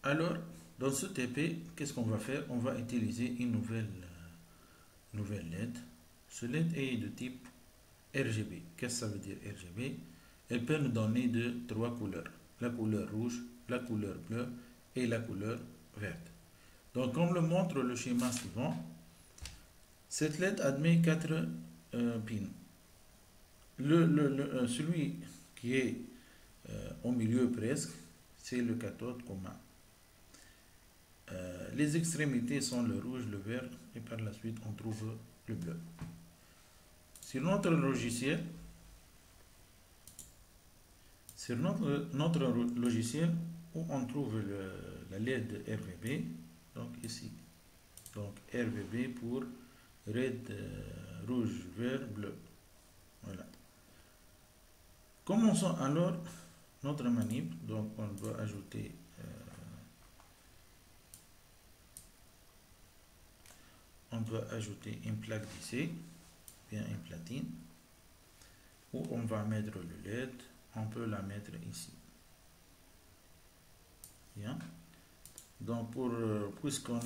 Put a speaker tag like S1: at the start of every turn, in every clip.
S1: Alors, dans ce TP, qu'est-ce qu'on va faire? On va utiliser une nouvelle LED. Ce LED est de type RGB. Qu'est-ce que ça veut dire RGB? Elle peut nous donner trois couleurs. La couleur rouge, la couleur bleue et la couleur verte. Donc, comme le montre le schéma suivant, cette LED admet 4 pins. Celui qui est au milieu presque, c'est le cathode commun. Les extrémités sont le rouge, le vert et par la suite on trouve le bleu. Sur notre logiciel, où on trouve la LED RVB, donc ici, donc RVB pour red, rouge, vert, bleu. Voilà. Commençons alors notre manip. Donc on doit ajouter une plaque d'IC, bien une platine, où on va mettre le LED. On peut la mettre ici. Bien. Donc puisqu'on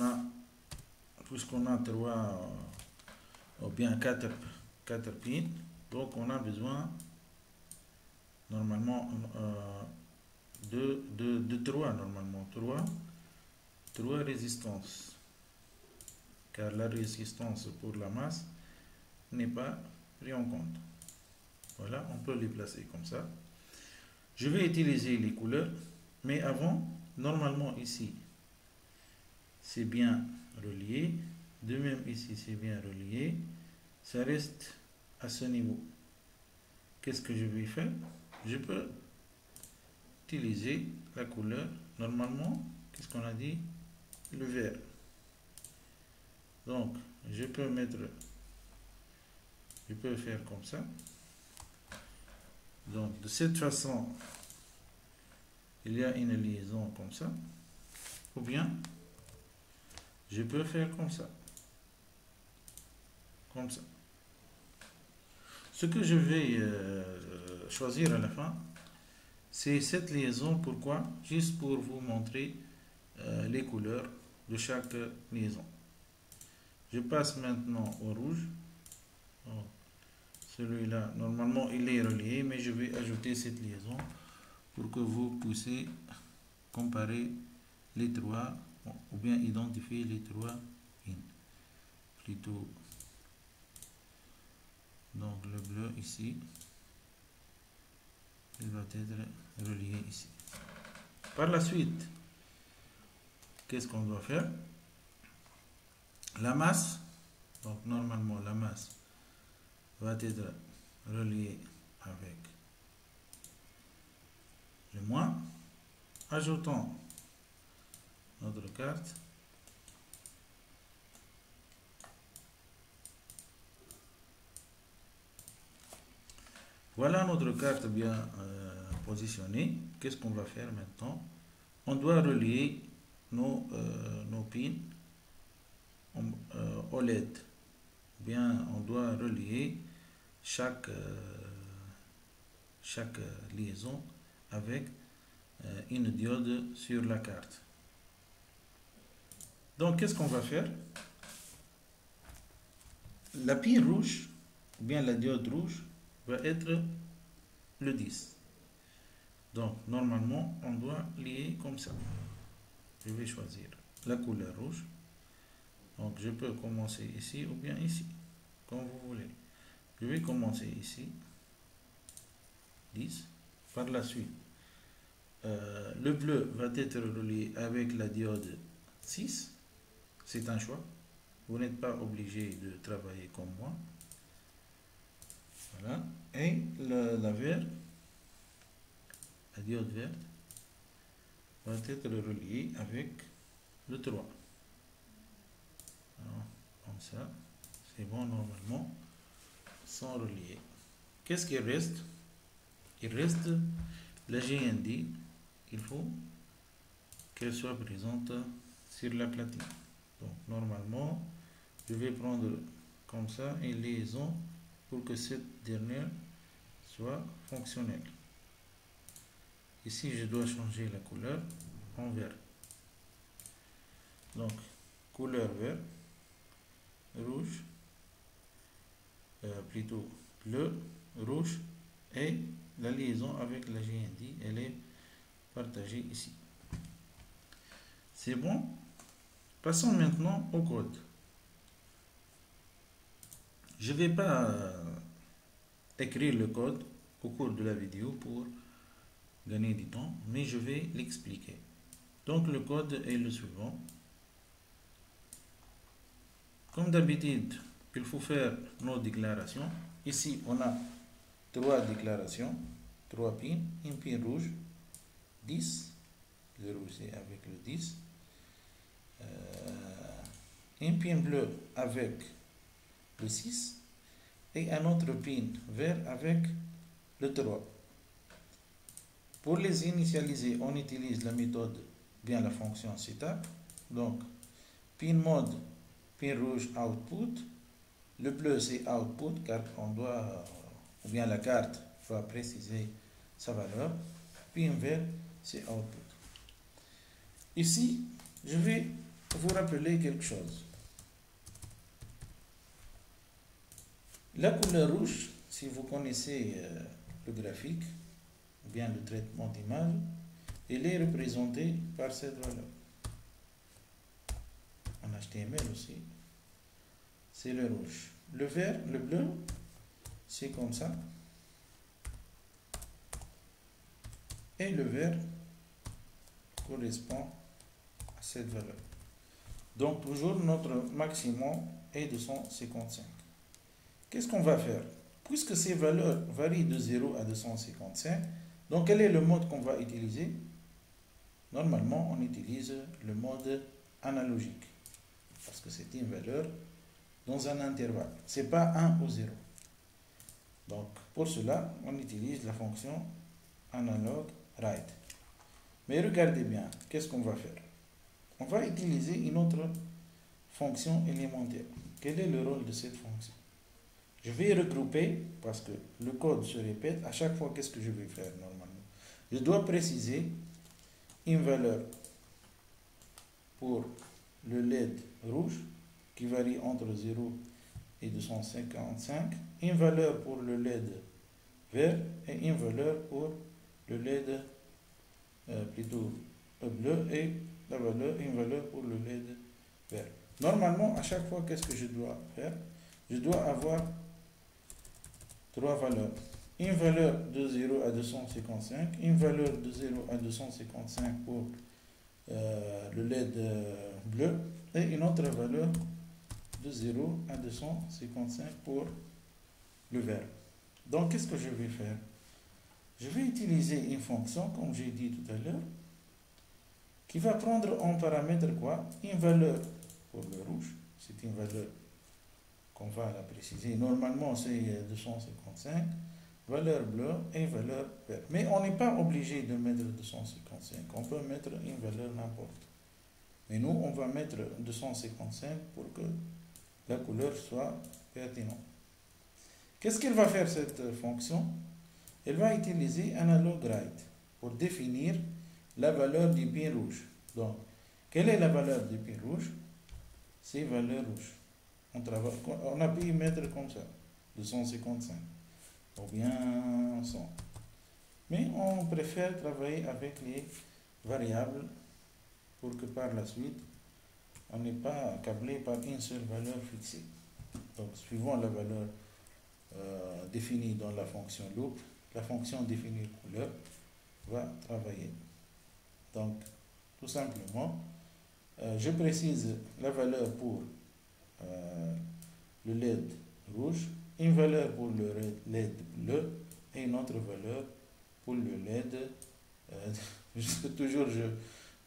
S1: a trois ou bien quatre pins, donc on a besoin normalement de trois résistances, car la résistance pour la masse n'est pas prise en compte. Voilà, on peut les placer comme ça. Je vais utiliser les couleurs, mais avant, normalement ici, c'est bien relié. De même ici, c'est bien relié. Ça reste à ce niveau. Qu'est-ce que je vais faire? Je peux utiliser la couleur. Normalement, qu'est-ce qu'on a dit? Le vert. Donc, je peux faire comme ça. Donc, de cette façon, il y a une liaison comme ça. Ou bien, je peux faire comme ça. Comme ça. Ce que je vais choisir à la fin, c'est cette liaison. Pourquoi? Juste pour vous montrer les couleurs de chaque liaison. Je passe maintenant au rouge. Oh, celui-là, normalement, il est relié, mais je vais ajouter cette liaison pour que vous puissiez comparer les trois, ou bien identifier les trois pins. Plutôt, donc le bleu ici, il va être relié ici. Par la suite, qu'est-ce qu'on doit faire? La masse, donc normalement la masse va être reliée avec le moins. Ajoutons notre carte. Voilà notre carte bien positionnée. Qu'est-ce qu'on va faire maintenant? On doit relier nos pins au LED. Bien, on doit relier chaque liaison avec une diode sur la carte. Donc, qu'est-ce qu'on va faire? La pin rouge, ou bien la diode rouge, va être le 10. Donc, normalement, on doit lier comme ça. Je vais choisir la couleur rouge. Donc, je peux commencer ici ou bien ici, comme vous voulez. Je vais commencer ici, 10. Par la suite, le bleu va être relié avec la diode 6. C'est un choix. Vous n'êtes pas obligé de travailler comme moi. Voilà. Et la diode verte, va être reliée avec le 3. Alors, comme ça, c'est bon normalement, sont reliés. Qu'est-ce qu'il reste? Il reste la GND. Il faut qu'elle soit présente sur la platine. Donc normalement, je vais prendre comme ça une liaison pour que cette dernière soit fonctionnelle. Ici, je dois changer la couleur en vert. Donc, couleur vert, rouge, plutôt bleu, rouge, et la liaison avec la GND, elle est partagée ici. C'est bon. Passons maintenant au code. Je ne vais pas écrire le code au cours de la vidéo pour gagner du temps, mais je vais l'expliquer. Donc le code est le suivant. Comme d'habitude, il faut faire nos déclarations. Ici, on a 3 déclarations, 3 pins, une pin rouge, 10, le rouge c'est avec le 10, une pin bleue avec le 6 et un autre pin vert avec le 3. Pour les initialiser, on utilise la méthode, bien la fonction setup. Donc, pin mode, pin rouge output. Le bleu c'est output car on doit, ou bien la carte va préciser sa valeur. Pin vert c'est output. Ici, je vais vous rappeler quelque chose. La couleur rouge, si vous connaissez le graphique, ou bien le traitement d'image, elle est représentée par cette valeur. En HTML aussi, c'est le rouge. Le vert, le bleu, c'est comme ça. Et le vert correspond à cette valeur. Donc toujours notre maximum est de 155. Qu'est-ce qu'on va faire? Puisque ces valeurs varient de 0 à 255, donc quel est le mode qu'on va utiliser? Normalement, on utilise le mode analogique. Parce que c'est une valeur dans un intervalle. Ce n'est pas 1 ou 0. Donc, pour cela, on utilise la fonction analog write. Mais regardez bien, qu'est-ce qu'on va faire? On va utiliser une autre fonction élémentaire. Quel est le rôle de cette fonction? Je vais regrouper, parce que le code se répète, à chaque fois, qu'est-ce que je vais faire normalement? Je dois préciser une valeur pour le LED rouge, qui varie entre 0 et 255, une valeur pour le LED vert et une valeur pour le LED plutôt bleu et une valeur pour le LED vert. Normalement, à chaque fois, qu'est-ce que je dois faire? Je dois avoir 3 valeurs. Une valeur de 0 à 255, une valeur de 0 à 255 pour le LED bleu et une autre valeur de 0 à 255 pour le vert. Donc, qu'est-ce que je vais faire? Je vais utiliser une fonction, comme j'ai dit tout à l'heure, qui va prendre en paramètre quoi? Une valeur pour le rouge. C'est une valeur qu'on va la préciser. Normalement, c'est 255. Valeur bleue et valeur verte. Mais on n'est pas obligé de mettre 255. On peut mettre une valeur n'importe. Mais nous, on va mettre 255 pour que la couleur soit pertinente. Qu'est-ce qu'elle va faire cette fonction? Elle va utiliser analog write pour définir la valeur du pin rouge. Donc, quelle est la valeur du pin rouge? C'est valeur rouge. On a pu y mettre comme ça, 255. Ou bien 100. Mais on préfère travailler avec les variables pour que par la suite, on n'est pas accablé par une seule valeur fixée. Donc, suivant la valeur définie dans la fonction loop, la fonction définir couleur va travailler. Donc, tout simplement, je précise la valeur pour le LED rouge, une valeur pour le LED bleu et une autre valeur pour le LED. Toujours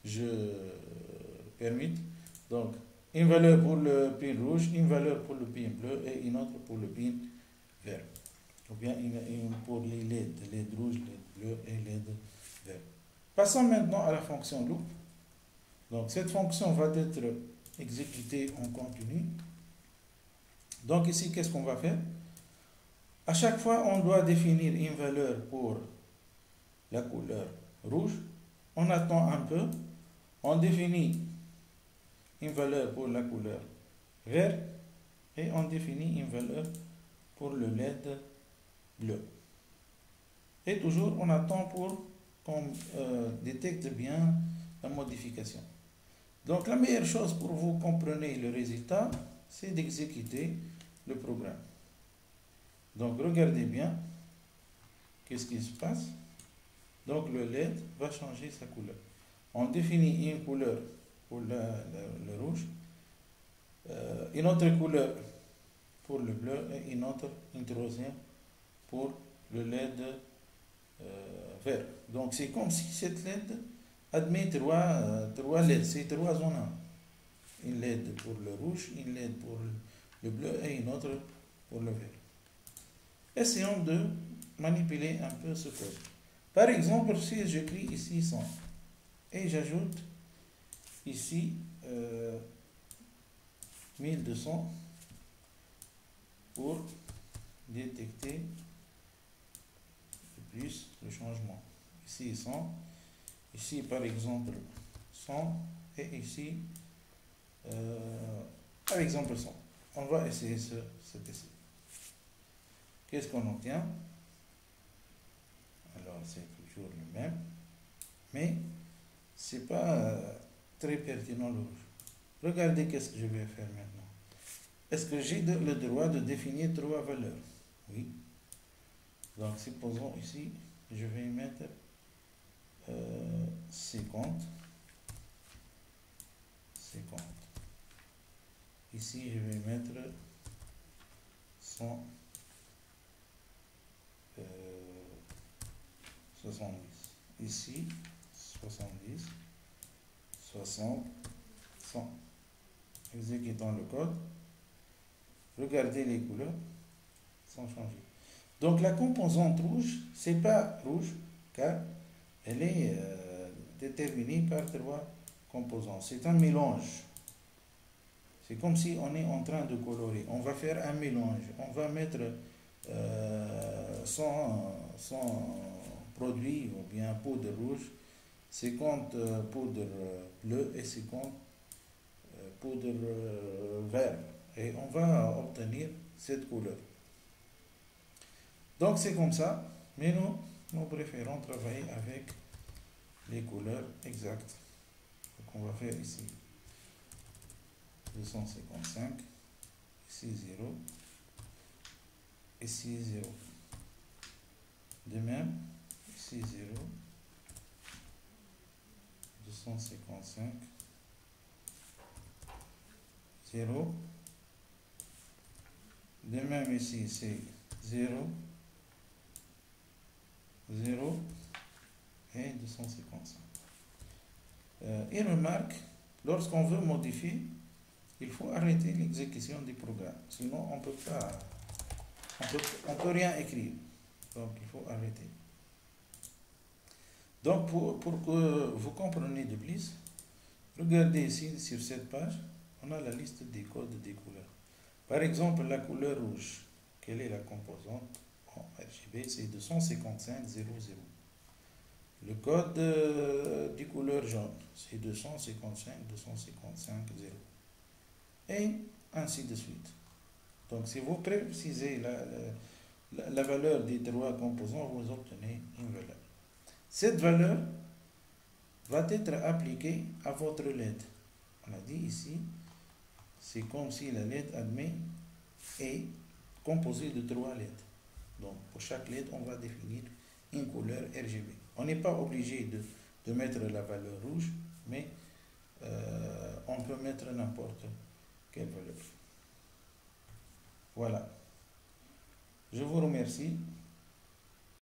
S1: je permets. Donc, une valeur pour le pin rouge, une valeur pour le pin bleu et une autre pour le pin vert. Ou bien une pour les LED rouge, LED bleu et LED vert. Passons maintenant à la fonction loop. Donc, cette fonction va être exécutée en continu. Donc, ici, qu'est-ce qu'on va faire? À chaque fois, on doit définir une valeur pour la couleur rouge. On attend un peu. On définit une valeur pour la couleur vert et on définit une valeur pour le LED bleu. Et toujours on attend pour qu'on détecte bien la modification. Donc la meilleure chose pour vous compreniez le résultat, c'est d'exécuter le programme. Donc regardez bien qu'est-ce qui se passe. Donc le LED va changer sa couleur. On définit une couleur pour le rouge, une autre couleur pour le bleu et une troisième pour le LED vert. Donc c'est comme si cette LED admet trois LED, c'est trois en un. Une LED pour le rouge, une LED pour le bleu et une autre pour le vert. Essayons de manipuler un peu ce code. Par exemple, si j'écris ici 100 et j'ajoute ici 1200 pour détecter plus le changement. Ici 100, ici par exemple 100 et ici par exemple 100. On va essayer cet essai. Qu'est-ce qu'on obtient? Alors c'est toujours le même, mais c'est pas très pertinent le rouge. Regardez qu'est-ce que je vais faire maintenant. Est-ce que j'ai le droit de définir trois valeurs? Oui. Donc supposons ici, je vais mettre 50. Ici, je vais mettre 100. 70. Ici, 70, 60, 100. Exécutons le code. Regardez les couleurs sans changer. Donc la composante rouge, c'est pas rouge car elle est déterminée par trois composants. C'est un mélange. C'est comme si on est en train de colorer. On va faire un mélange. On va mettre 100 produits ou bien poudre rouge, 50 poudre bleue et 50 poudre vert. Et on va obtenir cette couleur. Donc c'est comme ça, mais nous préférons travailler avec les couleurs exactes. Donc on va faire ici 255, ici 0, ici 0. De même, ici 0, 255, 0. De même ici c'est 0, 0 et 255. Et remarque, lorsqu'on veut modifier, il faut arrêter l'exécution du programme. Sinon, on peut rien écrire. Donc, il faut arrêter. Donc, pour que vous compreniez de plus, regardez ici sur cette page, on a la liste des codes des couleurs. Par exemple, la couleur rouge, quelle est la composante en RGB? C'est 255.00. Le code du couleur jaune, c'est 255.0. Et ainsi de suite. Donc, si vous précisez la valeur des trois composants, vous obtenez une valeur. Cette valeur va être appliquée à votre LED. On a dit ici, c'est comme si la LED admet est composée de trois LED. Donc, pour chaque LED, on va définir une couleur RGB. On n'est pas obligé de mettre la valeur rouge, mais on peut mettre n'importe quelle valeur. Voilà. Je vous remercie.